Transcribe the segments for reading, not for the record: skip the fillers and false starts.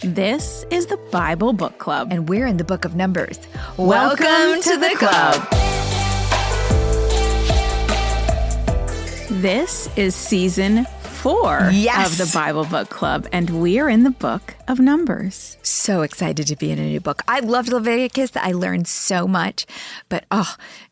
This is the Bible Book Club. And we're in the book of Numbers. Welcome to the club. This is season 4 of the Bible Book Club, and we are in the book of Numbers. So excited to be in a new book. I loved Leviticus. I learned so much, but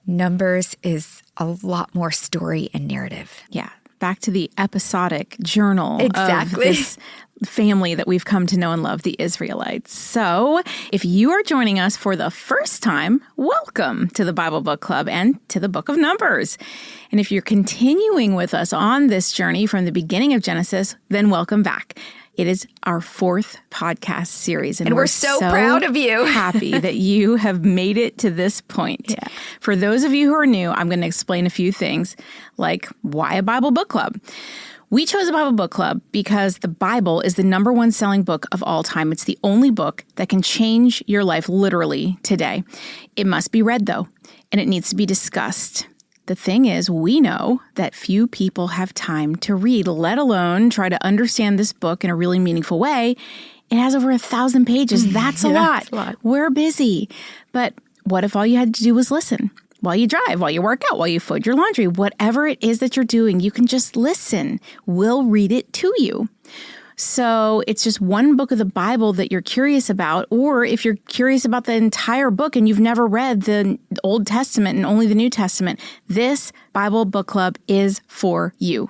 Numbers is a lot more story and narrative. Yeah, back to the episodic journal of this family that we've come to know and love, the Israelites. So if you are joining us for the first time, welcome to the Bible Book Club and to the book of Numbers. And if you're continuing with us on this journey from the beginning of Genesis, then welcome back. It is our 4th podcast series. And we're so proud of you. Happy that you have made it to this point. Yeah. For those of you who are new, I'm going to explain a few things, like why a Bible book club. We chose a Bible book club because the Bible is the #1 selling book of all time. It's the only book that can change your life literally today. It must be read, though, and it needs to be discussed. The thing is, we know that few people have time to read, let alone try to understand this book in a really meaningful way. It has over 1,000 pages. That's a lot. We're busy. But what if all you had to do was listen? While you drive, while you work out, while you fold your laundry, whatever it is that you're doing, you can just listen. We'll read it to you. So it's just one book of the Bible that you're curious about, or if you're curious about the entire book and you've never read the Old Testament and only the New Testament, this Bible book club is for you.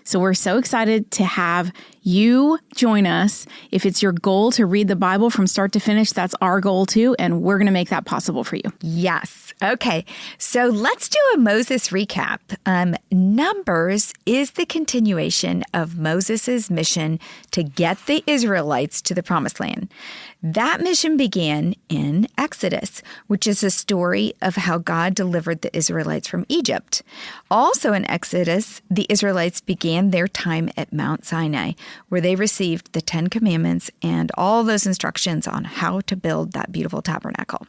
So we're so excited to have you join us. If it's your goal to read the Bible from start to finish, that's our goal too, and we're going to make that possible for you. Yes. Okay. So let's do a Moses recap. Numbers is the continuation of Moses' mission to get the Israelites to the Promised Land. That mission began in Exodus, which is a story of how God delivered the Israelites from Egypt. Also in Exodus, the Israelites began their time at Mount Sinai, where they received the 10 Commandments and all those instructions on how to build that beautiful tabernacle.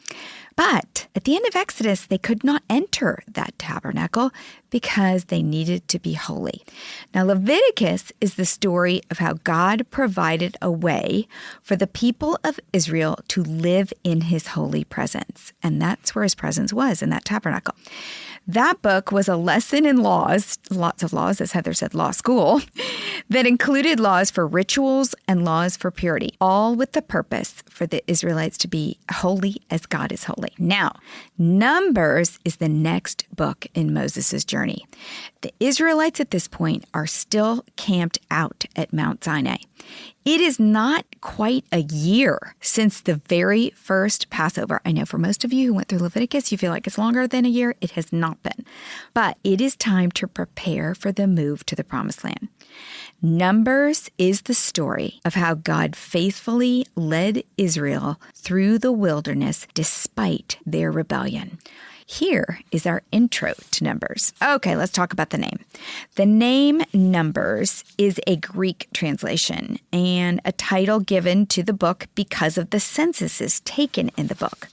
But at the end of Exodus, they could not enter that tabernacle because they needed to be holy. Now, Leviticus is the story of how God provided a way for the people of Israel to live in his holy presence. And that's where his presence was, in that tabernacle. That book was a lesson in laws, lots of laws, as Heather said, law school, that included laws for rituals and laws for purity, all with the purpose for the Israelites to be holy as God is holy. Now, Numbers is the next book in Moses' journey. The Israelites at this point are still camped out at Mount Sinai. It is not quite a year since the very first Passover. I know for most of you who went through Leviticus, you feel like it's longer than a year. It has not been. But it is time to prepare for the move to the Promised Land. Numbers is the story of how God faithfully led Israel through the wilderness despite their rebellion. Here is our intro to Numbers. Okay, let's talk about the name. The name Numbers is a Greek translation and a title given to the book because of the censuses taken in the book.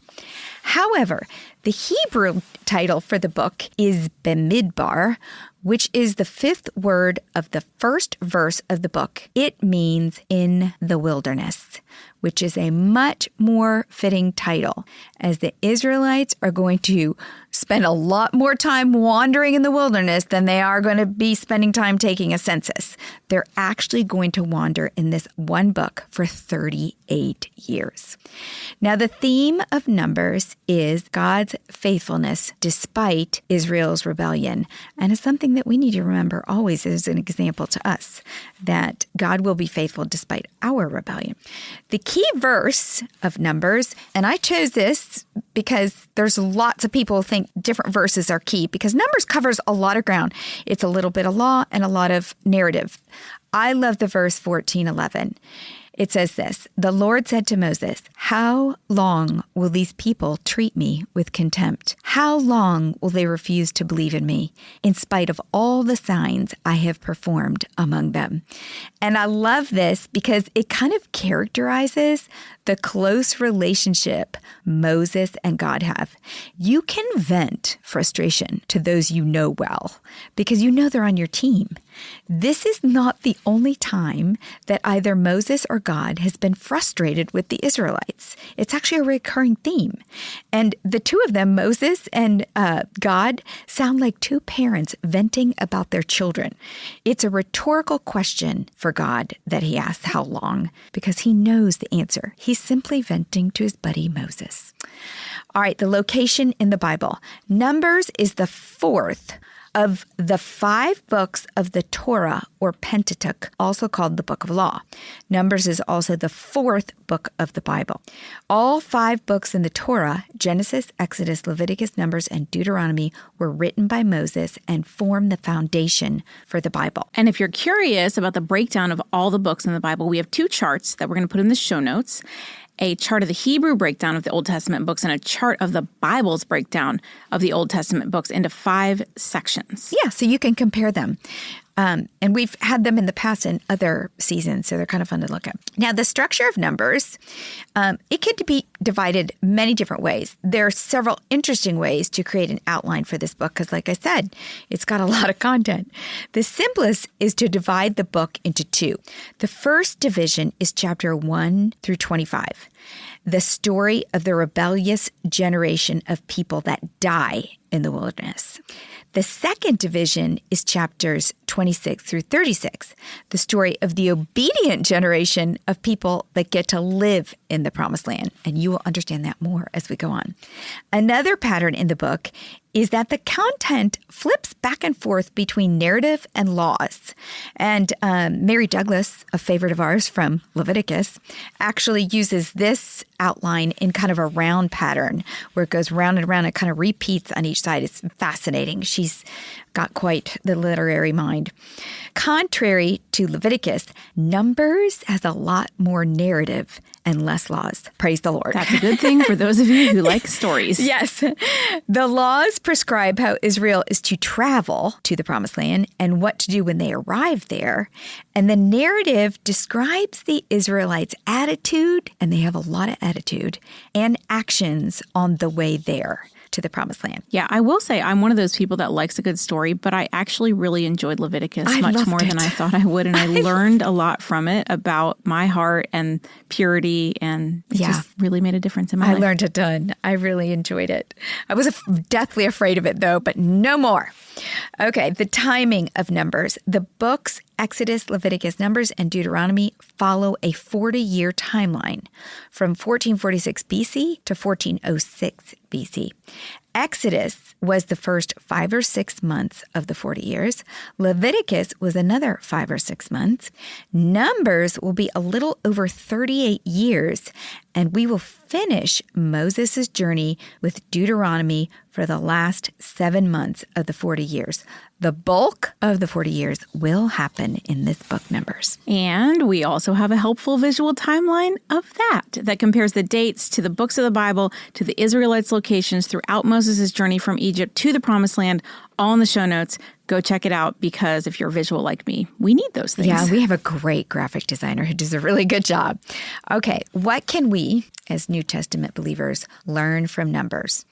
However, the Hebrew title for the book is Bamidbar, which is the 5th word of the first verse of the book. It means in the wilderness, which is a much more fitting title, as the Israelites are going to spend a lot more time wandering in the wilderness than they are going to be spending time taking a census. They're actually going to wander in this one book for 38 years. Now, the theme of Numbers is God's faithfulness despite Israel's rebellion, and it's something that we need to remember always as an example to us, that God will be faithful despite our rebellion. The key verse of Numbers, and I chose this because there's lots of people who think different verses are key, because Numbers covers a lot of ground. It's a little bit of law and a lot of narrative. I love the verse 14:11. It says this, "The Lord said to Moses, how long will these people treat me with contempt? How long will they refuse to believe in me, in spite of all the signs I have performed among them?" And I love this because it kind of characterizes the close relationship Moses and God have. You can vent frustration to those you know well because you know they're on your team. This is not the only time that either Moses or God has been frustrated with the Israelites. It's actually a recurring theme. And the two of them, Moses and God, sound like two parents venting about their children. It's a rhetorical question for God that he asks how long, because he knows the answer. He's simply venting to his buddy Moses. All right, the location in the Bible. Numbers is the fourth of the 5 books of the Torah, or Pentateuch, also called the Book of Law. Numbers is also the 4th book of the Bible. All 5 books in the Torah, Genesis, Exodus, Leviticus, Numbers, and Deuteronomy, were written by Moses and form the foundation for the Bible. And if you're curious about the breakdown of all the books in the Bible, we have 2 charts that we're going to put in the show notes. A chart of the Hebrew breakdown of the Old Testament books and a chart of the Bible's breakdown of the Old Testament books into 5 sections. Yeah, so you can compare them. And we've had them in the past in other seasons, so they're kind of fun to look at. Now, the structure of Numbers, it could be divided many different ways. There are several interesting ways to create an outline for this book because, like I said, it's got a lot of content. The simplest is to divide the book into 2. The first division is chapter 1 through 25, the story of the rebellious generation of people that die in the wilderness. The second division is chapters 26 through 36, the story of the obedient generation of people that get to live in the promised land. And you will understand that more as we go on. Another pattern in the book is that the content flips back and forth between narrative and laws. And Mary Douglas, a favorite of ours from Leviticus, actually uses this outline in kind of a round pattern where it goes round and round and kind of repeats on each side. It's fascinating. She's got quite the literary mind. Contrary to Leviticus, Numbers has a lot more narrative and less laws. Praise the Lord. That's a good thing for those of you who like stories. Yes. The laws prescribe how Israel is to travel to the promised land and what to do when they arrive there. And the narrative describes the Israelites' attitude, and they have a lot of attitude, and actions on the way there to the promised land. Yeah, I will say I'm one of those people that likes a good story, but I actually really enjoyed Leviticus much more than I thought I would. And I learned a lot from it about my heart and purity, and it just really made a difference in my life. I learned a ton. I really enjoyed it. I was deathly afraid of it, though, but no more. Okay, the timing of Numbers. The books Exodus, Leviticus, Numbers, and Deuteronomy follow a 40-year timeline from 1446 BC to 1406 BC. Exodus was the first 5 or 6 months of the 40 years. Leviticus was another 5 or 6 months. Numbers will be a little over 38 years, and we will finish Moses' journey with Deuteronomy for the last 7 months of the 40 years. The bulk of the 40 years will happen in this book, Numbers. And we also have a helpful visual timeline of that compares the dates to the books of the Bible, to the Israelites' locations throughout Moses' journey from Egypt to the Promised Land, all in the show notes. Go check it out because if you're visual like me, we need those things. Yeah, we have a great graphic designer who does a really good job. Okay, what can we, as New Testament believers, learn from Numbers?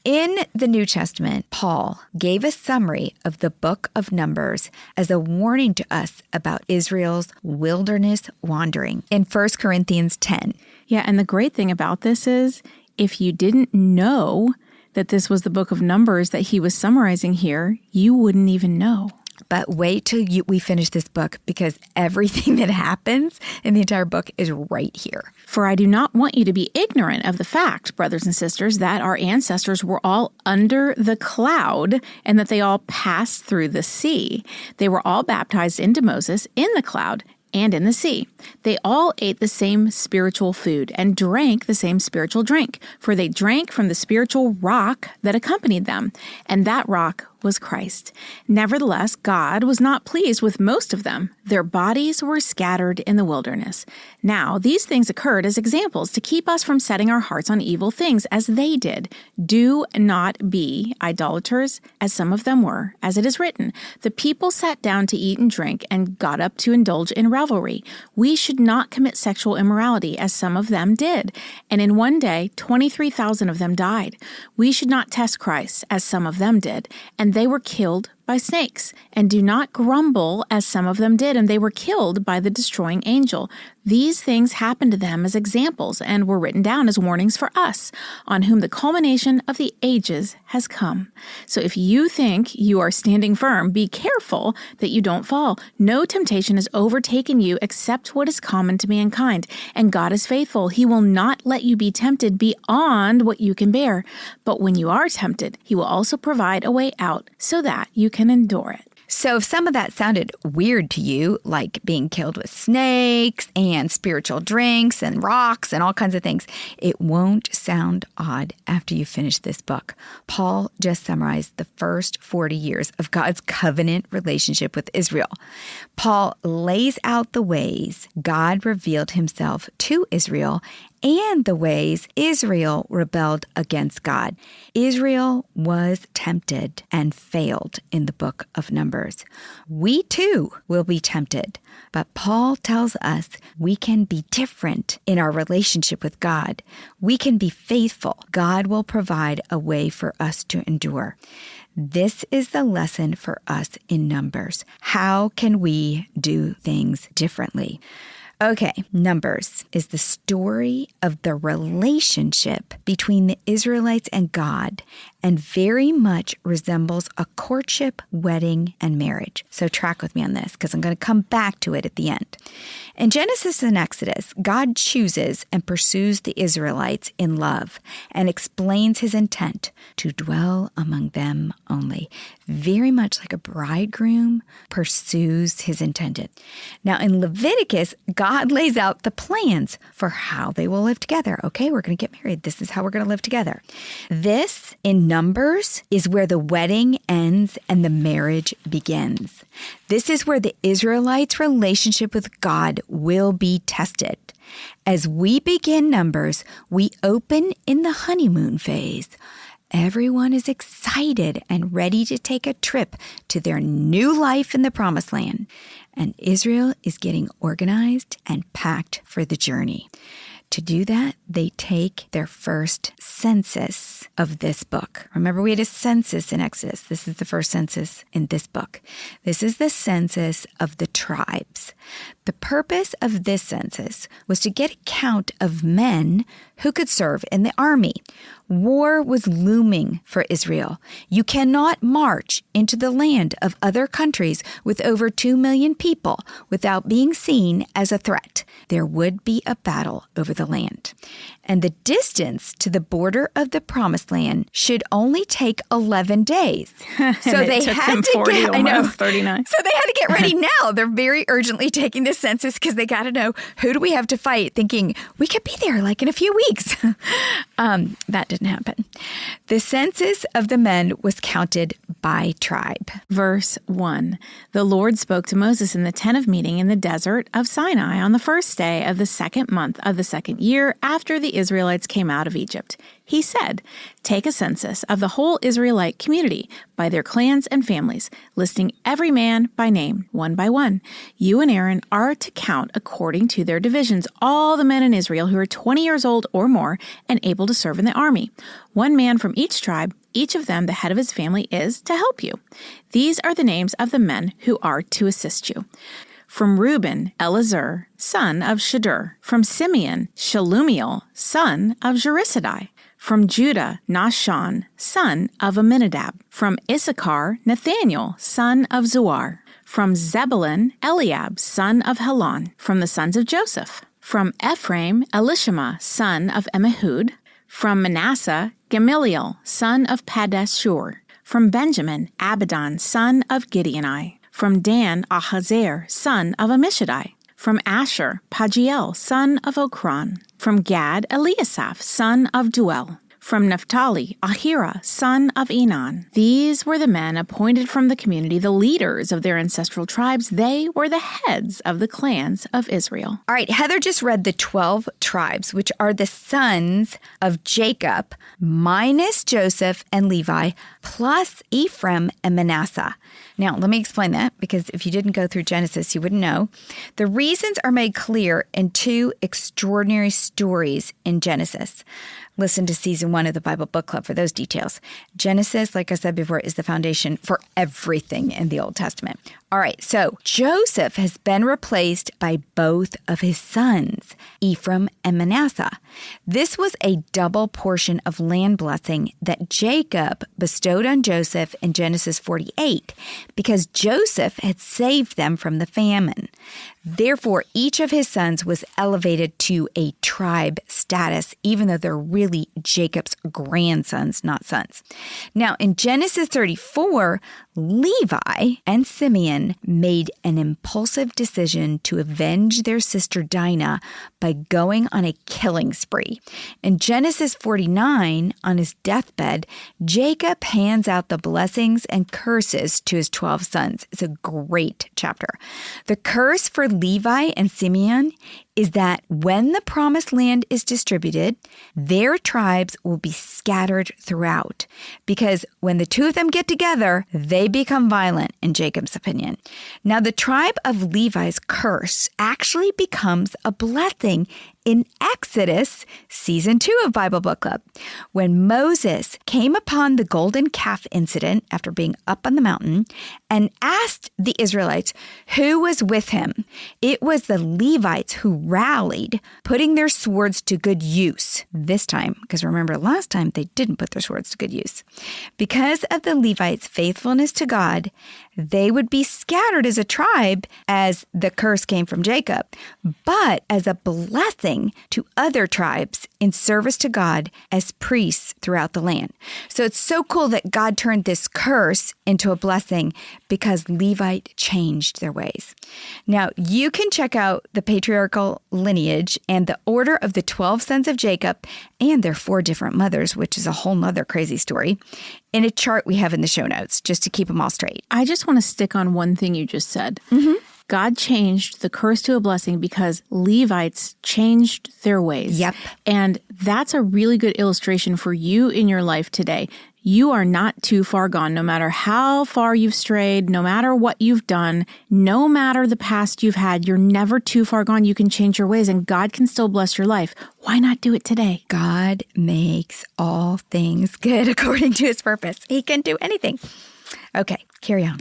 In the New Testament, Paul gave a summary of the book of Numbers as a warning to us about Israel's wilderness wandering in 1 Corinthians 10. Yeah, and the great thing about this is if you didn't know that this was the book of Numbers that he was summarizing here, you wouldn't even know. But wait till we finish this book because everything that happens in the entire book is right here. For I do not want you to be ignorant of the fact, brothers and sisters, that our ancestors were all under the cloud and that they all passed through the sea. They were all baptized into Moses in the cloud and in the sea. They all ate the same spiritual food and drank the same spiritual drink, for they drank from the spiritual rock that accompanied them, and that rock was Christ. Nevertheless, God was not pleased with most of them. Their bodies were scattered in the wilderness. Now, these things occurred as examples to keep us from setting our hearts on evil things as they did. Do not be idolaters, as some of them were, as it is written. The people sat down to eat and drink and got up to indulge in revelry. We should not commit sexual immorality, as some of them did. And in one day, 23,000 of them died. We should not test Christ, as some of them did, and they were killed by snakes, and do not grumble as some of them did, and they were killed by the destroying angel. These things happened to them as examples and were written down as warnings for us, on whom the culmination of the ages has come. So if you think you are standing firm, be careful that you don't fall. No temptation has overtaken you except what is common to mankind, and God is faithful. He will not let you be tempted beyond what you can bear. But when you are tempted, He will also provide a way out so that you can endure it. So if some of that sounded weird to you, like being killed with snakes and spiritual drinks and rocks and all kinds of things, it won't sound odd after you finish this book. Paul just summarized the first 40 years of God's covenant relationship with Israel. Paul lays out the ways God revealed Himself to Israel and the ways Israel rebelled against God. Israel was tempted and failed in the book of Numbers. We too will be tempted, but Paul tells us we can be different in our relationship with God. We can be faithful. God will provide a way for us to endure. This is the lesson for us in Numbers. How can we do things differently? Okay, Numbers is the story of the relationship between the Israelites and God, and very much resembles a courtship, wedding, and marriage. So track with me on this, because I'm going to come back to it at the end. In Genesis and Exodus, God chooses and pursues the Israelites in love and explains His intent to dwell among them only. Very much like a bridegroom pursues his intended. Now in Leviticus, God lays out the plans for how they will live together. Okay, we're going to get married. This is how we're going to live together. This, in Numbers, is where the wedding ends and the marriage begins. This is where the Israelites' relationship with God will be tested. As we begin Numbers, we open in the honeymoon phase. Everyone is excited and ready to take a trip to their new life in the Promised Land. And Israel is getting organized and packed for the journey. To do that, they take their first census of this book. Remember, we had a census in Exodus. This is the first census in this book. This is the census of the tribes. The purpose of this census was to get a count of men who could serve in the army. War was looming for Israel. You cannot march into the land of other countries with over 2 million people without being seen as a threat. There would be a battle over the land. And the distance to the border of the Promised Land should only take 11 days. So they had to 40, get, I know, 39. So they had to get ready now. They're very urgently taking this census because they got to know, who do we have to fight, thinking we could be there like in a few weeks. That didn't happen. The census of the men was counted by tribe. Verse 1, the Lord spoke to Moses in the tent of meeting in the desert of Sinai on the first day of the second month of the second year after the Israelites came out of Egypt. He said, take a census of the whole Israelite community by their clans and families, listing every man by name, one by one. You and Aaron are to count according to their divisions all the men in Israel who are 20 years old or more and able to serve in the army. One man from each tribe, each of them the head of his family, is to help you. These are the names of the men who are to assist you. From Reuben, Elazar, son of Shadur. From Simeon, Shelumiel, son of Jerusadai. From Judah, Nahshon, son of Amminadab. From Issachar, Nathaniel, son of Zuar. From Zebulun, Eliab, son of Helon. From the sons of Joseph. From Ephraim, Elishama, son of Ammihud. From Manasseh, Gamaliel, son of Padashur. From Benjamin, Abidan, son of Gideoni. From Dan, Ahazer, son of Ammishaddai. From Asher, Pagiel, son of Okran. From Gad, Eliasaph, son of Duel. From Naphtali, Ahira, son of Enan. These were the men appointed from the community, the leaders of their ancestral tribes. They were the heads of the clans of Israel. All right, Heather just read the 12 tribes, which are the sons of Jacob, minus Joseph and Levi, plus Ephraim and Manasseh. Now, let me explain that, because if you didn't go through Genesis, you wouldn't know. The reasons are made clear in two extraordinary stories in Genesis. Listen to season 1 of the Bible Book Club for those details. Genesis, like I said before, is the foundation for everything in the Old Testament. All right, so Joseph has been replaced by both of his sons, Ephraim and Manasseh. This was a double portion of land blessing that Jacob bestowed on Joseph in Genesis 48, because Joseph had saved them from the famine. Therefore, each of his sons was elevated to a tribe status, even though they're really Jacob's grandsons, not sons. Now, in Genesis 34, Levi and Simeon made an impulsive decision to avenge their sister Dinah by going on a killing spree. In Genesis 49, on his deathbed, Jacob hands out the blessings and curses to his 12 sons. It's a great chapter. The curse for Levi and Simeon is that when the promised land is distributed, their tribes will be scattered throughout, because when the two of them get together, they become violent, in Jacob's opinion. Now, the tribe of Levi's curse actually becomes a blessing in Exodus, season 2 of Bible Book Club, when Moses came upon the golden calf incident after being up on the mountain and asked the Israelites who was with him. It was the Levites who rallied, putting their swords to good use this time, because remember, last time they didn't put their swords to good use. Because of the Levites' faithfulness to God, they would be scattered as a tribe, as the curse came from Jacob, but as a blessing to other tribes in service to God as priests throughout the land. So it's so cool that God turned this curse into a blessing because Levite changed their ways. Now, you can check out the patriarchal lineage and the order of the 12 sons of Jacob and their 4 different mothers, which is a whole nother crazy story, in a chart we have in the show notes, just to keep them all straight. I just want to stick on one thing you just said. God changed the curse to a blessing because Levites changed their ways. Yep. And that's a really good illustration for you in your life today. You are not too far gone, no matter how far you've strayed, no matter what you've done, no matter the past you've had, you're never too far gone. You can change your ways and God can still bless your life. Why not do it today? God makes all things good according to his purpose. He can do anything. Okay, carry on.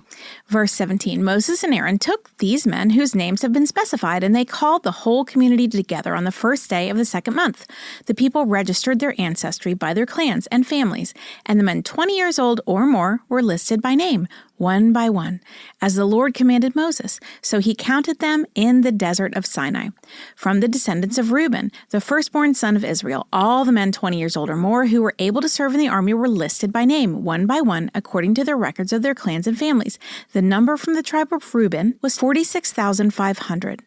Verse 17, Moses and Aaron took these men whose names have been specified, and they called the whole community together on the first day of the second month. The people registered their ancestry by their clans and families, and the men 20 years old or more were listed by name, one by one, as the Lord commanded Moses. So he counted them in the desert of Sinai. From the descendants of Reuben, the firstborn son of Israel, all the men 20 years old or more who were able to serve in the army were listed by name, one by one, according to their records of their clans and families. The number from the tribe of Reuben was 46,500.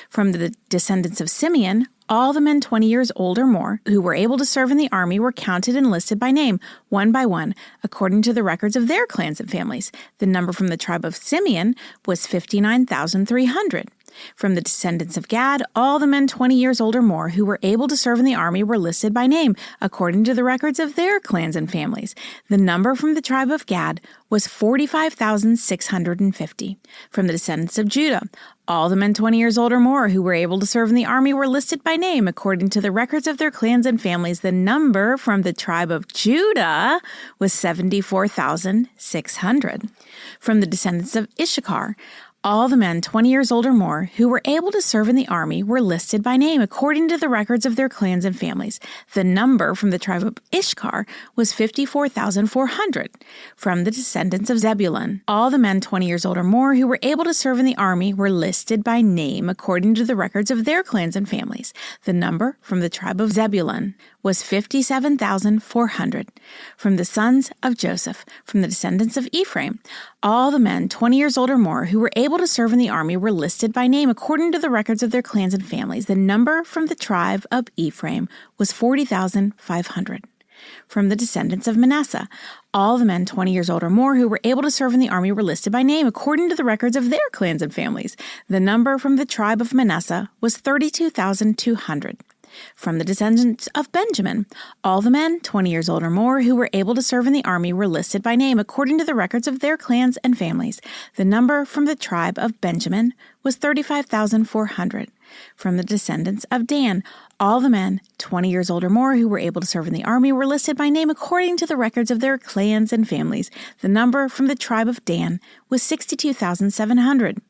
From the descendants of Simeon, all the men 20 years old or more who were able to serve in the army were counted and listed by name, one by one, according to the records of their clans and families. The number from the tribe of Simeon was 59,300. From the descendants of Gad, all the men 20 years old or more who were able to serve in the army were listed by name, according to the records of their clans and families. The number from the tribe of Gad was 45,650. From the descendants of Judah, all the men 20 years old or more who were able to serve in the army were listed by name, according to the records of their clans and families. The number from the tribe of Judah was 74,600. From the descendants of Issachar, all the men 20 years old or more who were able to serve in the army were listed by name according to the records of their clans and families. The number from the tribe of Issachar was 54,400. From the descendants of Zebulun, all the men 20 years old or more who were able to serve in the army were listed by name according to the records of their clans and families. The number from the tribe of Zebulun was 57,400. From the sons of Joseph, from the descendants of Ephraim, all the men 20 years old or more who were able to serve in the army were listed by name according to the records of their clans and families. The number from the tribe of Ephraim was 40,500. From the descendants of Manasseh, all the men 20 years old or more who were able to serve in the army were listed by name according to the records of their clans and families. The number from the tribe of Manasseh was 32,200. From the descendants of Benjamin, all the men 20 years old or more who were able to serve in the army were listed by name according to the records of their clans and families. The number from the tribe of Benjamin was 35,400. From the descendants of Dan, all the men 20 years old or more who were able to serve in the army were listed by name according to the records of their clans and families. The number from the tribe of Dan was 62,700.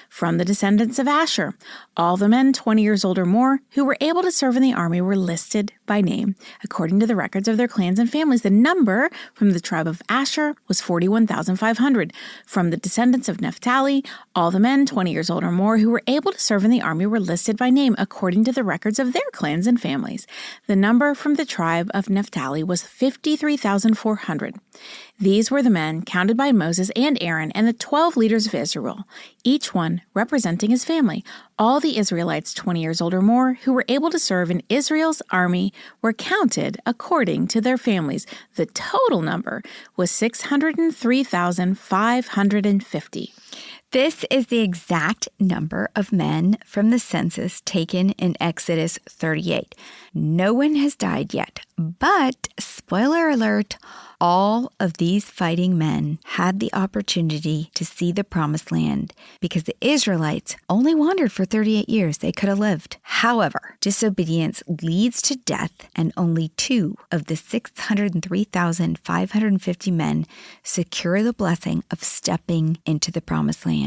From the descendants of Asher, all the men 20 years old or more who were able to serve in the army were listed by name according to the records of their clans and families. The number from the tribe of Asher was 41,500. From the descendants of Naphtali, all the men 20 years old or more who were able to serve in the army were listed by name according to the records of their clans and families. The number from the tribe of Naphtali was 53,400. These were the men counted by Moses and Aaron and the 12 leaders of Israel, each one representing his family. All the Israelites 20 years old or more who were able to serve in Israel's army were counted according to their families. The total number was 603,550. This is the exact number of men from the census taken in Exodus 38. No one has died yet, but, spoiler alert, all of these fighting men had the opportunity to see the promised land because the Israelites only wandered for 38 years. They could have lived. However, disobedience leads to death, and only 2 of the 603,550 men secure the blessing of stepping into the promised land.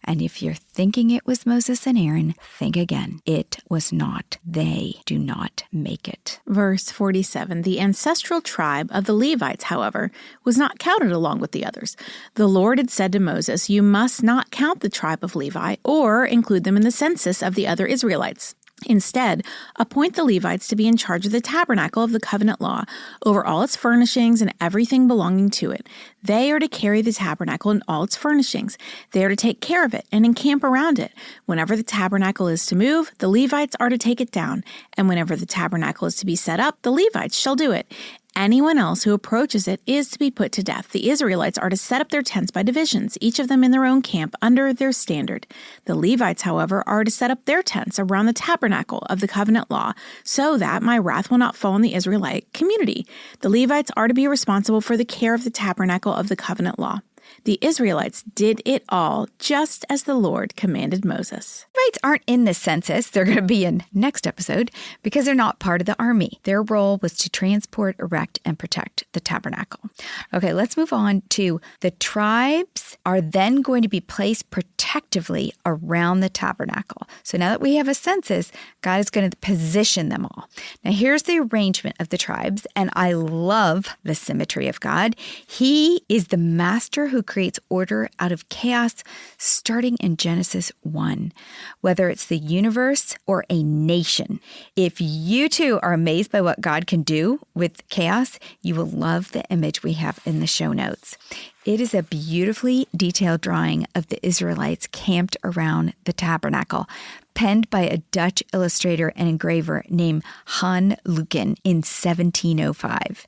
And if you're thinking it was Moses and Aaron, think again. It was not. They do not make it. Verse 47, the ancestral tribe of the Levites, however, was not counted along with the others. The Lord had said to Moses, "You must not count the tribe of Levi or include them in the census of the other Israelites. Instead, appoint the Levites to be in charge of the tabernacle of the covenant law, over all its furnishings and everything belonging to it. They are to carry the tabernacle and all its furnishings. They are to take care of it and encamp around it. Whenever the tabernacle is to move, the Levites are to take it down, and whenever the tabernacle is to be set up, the Levites shall do it. Anyone else who approaches it is to be put to death. The Israelites are to set up their tents by divisions, each of them in their own camp under their standard. The Levites, however, are to set up their tents around the tabernacle of the covenant law, so that my wrath will not fall on the Israelite community. The Levites are to be responsible for the care of the tabernacle of the covenant law. The Israelites did it all just as the Lord commanded Moses." Levites aren't in this census. They're going to be in next episode because they're not part of the army. Their role was to transport, erect, and protect the tabernacle. Okay, let's move on to the tribes are then going to be placed protectively around the tabernacle. So now that we have a census, God is going to position them all. Now here's the arrangement of the tribes, and I love the symmetry of God. He is the master who creates order out of chaos, starting in Genesis 1, whether it's the universe or a nation. If you too are amazed by what God can do with chaos, you will love the image we have in the show notes. It is a beautifully detailed drawing of the Israelites camped around the tabernacle, penned by a Dutch illustrator and engraver named Han Luken in 1705.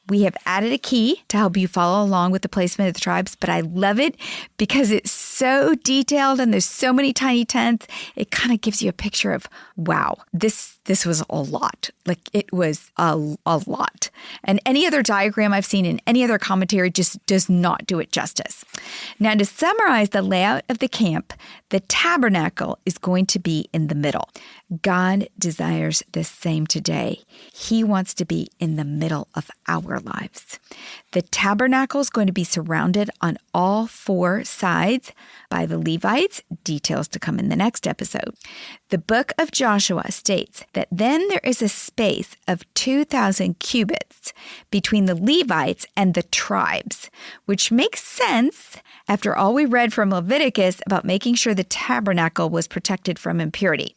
We have added a key to help you follow along with the placement of the tribes, but I love it because it's so detailed and there's so many tiny tents. It kind of gives you a picture of, wow, this was a lot. Like it was a lot. And any other diagram I've seen in any other commentary just does not do it justice. Now, to summarize the layout of the camp, the tabernacle is going to be in the middle. God desires the same today. He wants to be in the middle of our lives. The tabernacle is going to be surrounded on all 4 sides by the Levites, details to come in the next episode. The book of Joshua states that then there is a space of 2,000 cubits between the Levites and the tribes, which makes sense after all we read from Leviticus about making sure the tabernacle was protected from impurity.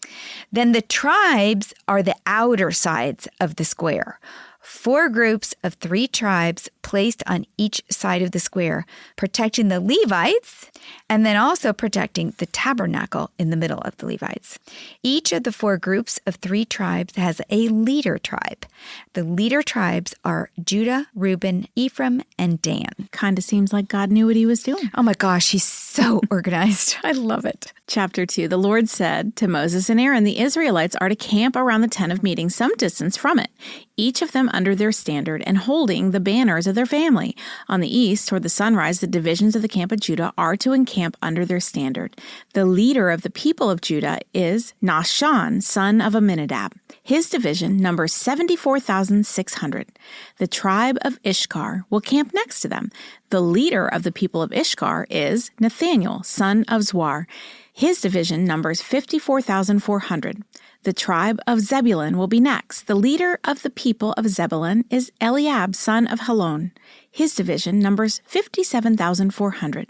Then the tribes are the outer sides of the square. 4 groups of 3 tribes placed on each side of the square, protecting the Levites and then also protecting the tabernacle in the middle of the Levites. Each of the 4 groups of 3 tribes has a leader tribe. The leader tribes are Judah, Reuben, Ephraim, and Dan. Kind of seems like God knew what he was doing. Oh my gosh, he's so organized. I love it. Chapter 2, the Lord said to Moses and Aaron, the Israelites are to camp around the tent of meeting some distance from it, each of them under their standard and holding the banners of their family. On the east, toward the sunrise, the divisions of the camp of Judah are to encamp under their standard. The leader of the people of Judah is Nahshon, son of Amminadab. His division numbers 74,600. The tribe of Issachar will camp next to them. The leader of the people of Issachar is Nathaniel, son of Zwar. His division numbers 54,400. The tribe of Zebulun will be next. The leader of the people of Zebulun is Eliab, son of Helon. His division numbers 57,400.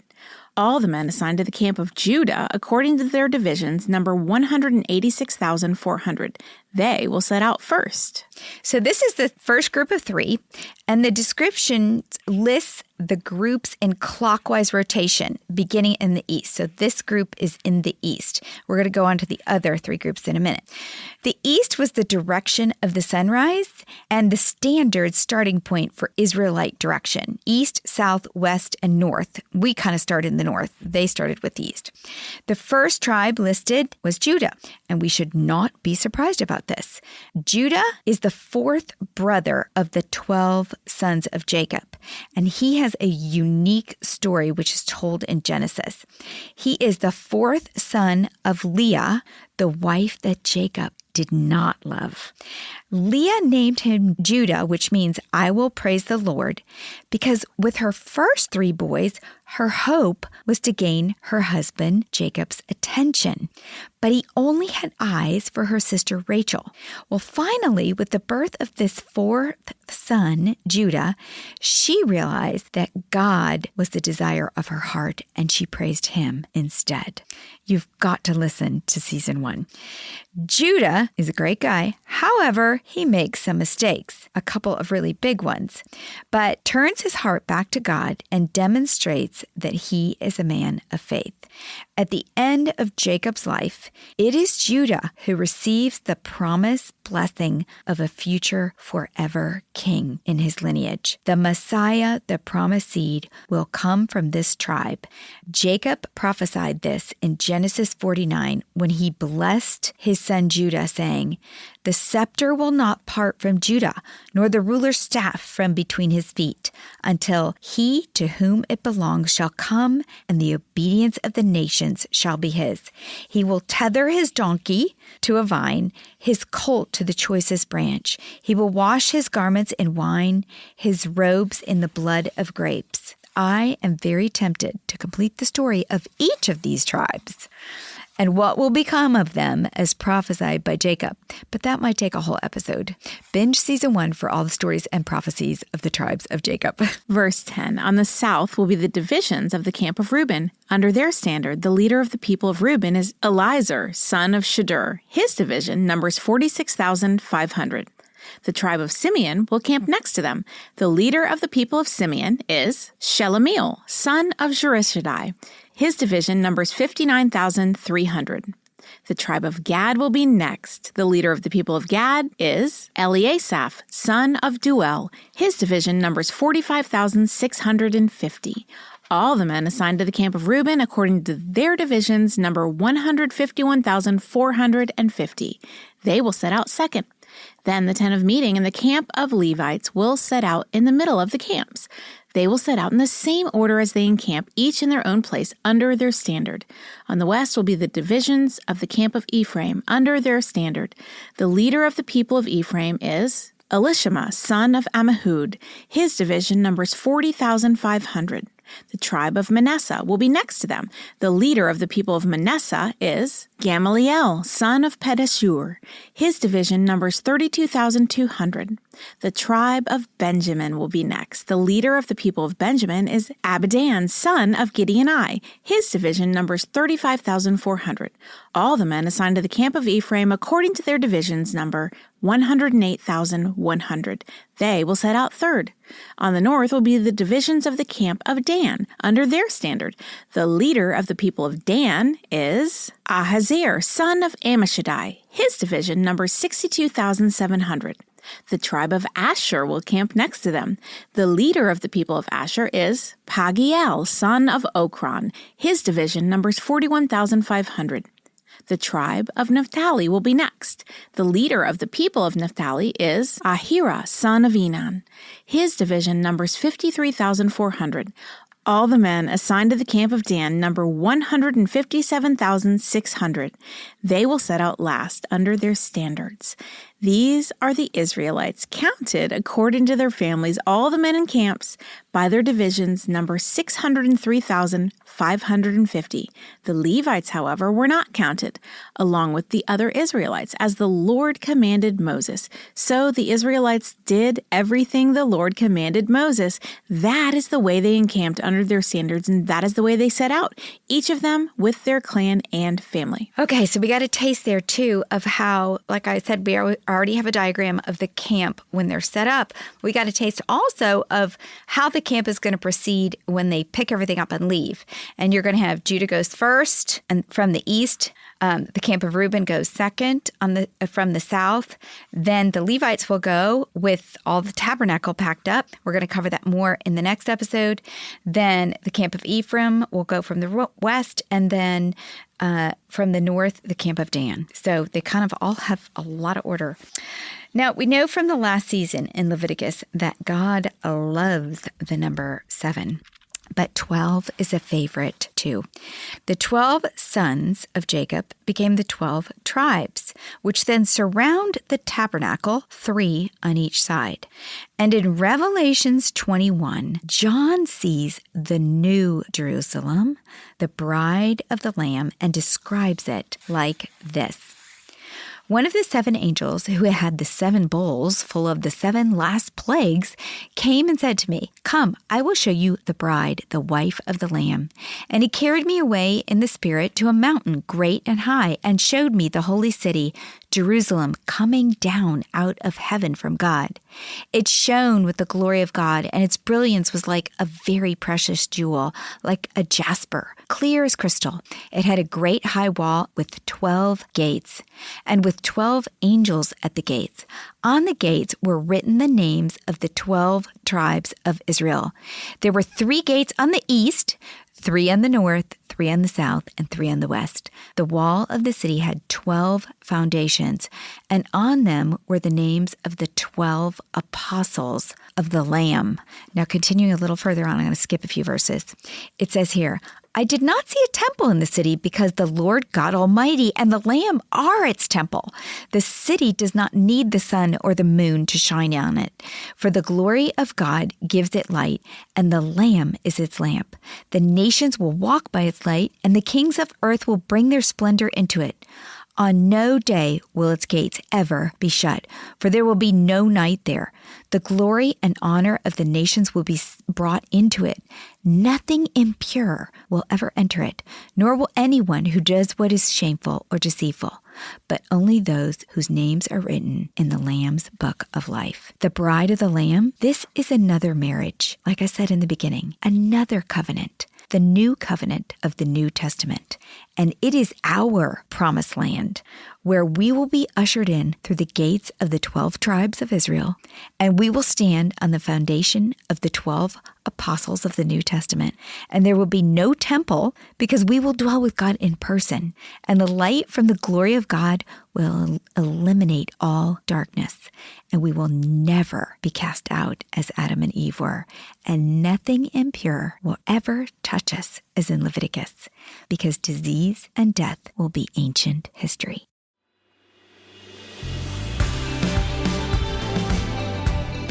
All the men assigned to the camp of Judah, according to their divisions, number 186,400. They will set out first. So this is the first group of 3, and the description lists the groups in clockwise rotation, beginning in the east. So this group is in the east. We're going to go on to the other 3 groups in a minute. The east was the direction of the sunrise and the standard starting point for Israelite direction. East, south, west, and north. We kind of started in the north. They started with the east. The first tribe listed was Judah, and we should not be surprised about this. Judah is the 4th brother of the 12 sons of Jacob, and he has a unique story which is told in Genesis. He is the 4th son of Leah, the wife that Jacob did not love. Leah named him Judah, which means I will praise the Lord, because with her first 3 boys, her hope was to gain her husband Jacob's attention. But he only had eyes for her sister Rachel. Well, finally, with the birth of this 4th son, Judah, she realized that God was the desire of her heart, and she praised him instead. You've got to listen to season 1. Judah is a great guy. However, he makes some mistakes, a couple of really big ones, but turns his heart back to God and demonstrates that he is a man of faith. At the end of Jacob's life, it is Judah who receives the promised blessing of a future forever king in his lineage. The Messiah, the promised seed, will come from this tribe. Jacob prophesied this in Genesis 49 when he blessed his son Judah, saying, "The scepter will not part from Judah, nor the ruler's staff from between his feet, until he to whom it belongs shall come, and the obedience of the nations shall be his. He will tether his donkey to a vine, his colt to the choicest branch. He will wash his garments in wine, his robes in the blood of grapes." I am very tempted to complete the story of each of these tribes and what will become of them as prophesied by Jacob. But that might take a whole episode. Binge season 1 for all the stories and prophecies of the tribes of Jacob. Verse 10, on the south will be the divisions of the camp of Reuben. Under their standard, the leader of the people of Reuben is Elizur, son of Shadur. His division numbers 46,500. The tribe of Simeon will camp next to them. The leader of the people of Simeon is Shelemiel, son of Zurishaddai. His division numbers 59,300. The tribe of Gad will be next. The leader of the people of Gad is Eliasaph, son of Duel. His division numbers 45,650. All the men assigned to the camp of Reuben, according to their divisions, number 151,450. They will set out second. Then the tent of meeting and the camp of Levites will set out in the middle of the camps. They will set out in the same order as they encamp, each in their own place under their standard. On the west will be the divisions of the camp of Ephraim under their standard. The leader of the people of Ephraim is Elishama, son of Ammihud. His division numbers 40,500. The tribe of Manasseh will be next to them. The leader of the people of Manasseh is Gamaliel, son of Pedashur. His division numbers 32,200. The tribe of Benjamin will be next. The leader of the people of Benjamin is Abidan, son of Gideoni. His division numbers 35,400. All the men assigned to the camp of Ephraim according to their divisions number 108,100. They will set out third. On the north will be the divisions of the camp of Dan, under their standard. The leader of the people of Dan is Ahaziah, son of Ammishaddai. His division numbers 62,700. The tribe of Asher will camp next to them. The leader of the people of Asher is Pagiel, son of Okran. His division numbers 41,500. The tribe of Naphtali will be next. The leader of the people of Naphtali is Ahira, son of Enan. His division numbers 53,400. All the men assigned to the camp of Dan number 157,600. They will set out last under their standards. These are the Israelites, counted according to their families, all the men in camps, by their divisions, number 603,550. The Levites, however, were not counted, along with the other Israelites, as the Lord commanded Moses. So the Israelites did everything the Lord commanded Moses. That is the way they encamped under their standards, and that is the way they set out, each of them with their clan and family. Okay, so we got a taste there, too, of how, like I said, we already have a diagram of the camp when they're set up. We got a taste also of how the camp is going to proceed when they pick everything up and leave. And you're going to have Judah goes first, and from the east, the camp of Reuben goes second from the south. Then the Levites will go with all the tabernacle packed up. We're going to cover that more in the next episode. Then the camp of Ephraim will go from the west, and then from the north, the camp of Dan. So they kind of all have a lot of order. Now, we know from the last season in Leviticus that God loves the number 7. But 12 is a favorite, too. The 12 sons of Jacob became the 12 tribes, which then surround the tabernacle, 3 on each side. And in Revelations 21, John sees the new Jerusalem, the bride of the Lamb, and describes it like this. One of the 7 angels who had the 7 bowls full of the 7 last plagues came and said to me, "Come, I will show you the bride, the wife of the Lamb." And he carried me away in the Spirit to a mountain great and high, and showed me the holy city, Jerusalem, coming down out of heaven from God. It shone with the glory of God, and its brilliance was like a very precious jewel, like a jasper, clear as crystal. It had a great high wall with 12 gates, and with 12 angels at the gates. On the gates were written the names of the 12 tribes of Israel. There were 3 gates on the east, 3 on the north, 3 on the south, and 3 on the west. The wall of the city had 12 foundations, and on them were the names of the 12 apostles of the Lamb. Now, continuing a little further on, I'm going to skip a few verses. It says here, I did not see a temple in the city because the Lord God Almighty and the Lamb are its temple. The city does not need the sun or the moon to shine on it, for the glory of God gives it light, and the Lamb is its lamp. The nations will walk by its light, and the kings of earth will bring their splendor into it. On no day will its gates ever be shut, for there will be no night there. The glory and honor of the nations will be brought into it. Nothing impure will ever enter it, nor will anyone who does what is shameful or deceitful, but only those whose names are written in the Lamb's book of life. The bride of the Lamb, this is another marriage, like I said in the beginning, another covenant. The new covenant of the New Testament. And it is our promised land where we will be ushered in through the gates of the 12 tribes of Israel, and we will stand on the foundation of the 12 apostles of the New Testament. And there will be no temple because we will dwell with God in person, and the light from the glory of God will eliminate all darkness, and we will never be cast out as Adam and Eve were, and nothing impure will ever touch us as in Leviticus, because disease and death will be ancient history.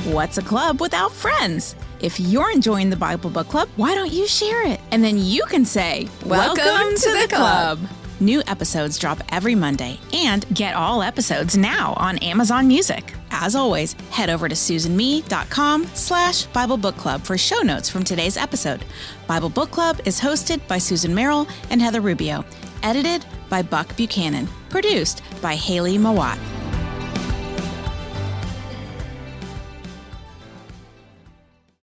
What's a club without friends? If you're enjoying the Bible Book Club, why don't you share it? And then you can say, Welcome to the club. New episodes drop every Monday, and get all episodes now on Amazon Music. As always, head over to susanme.com/Bible Book Club for show notes from today's episode. Bible Book Club is hosted by Susan Merrill and Heather Rubio, edited by Buck Buchanan, produced by Hayley Mawat.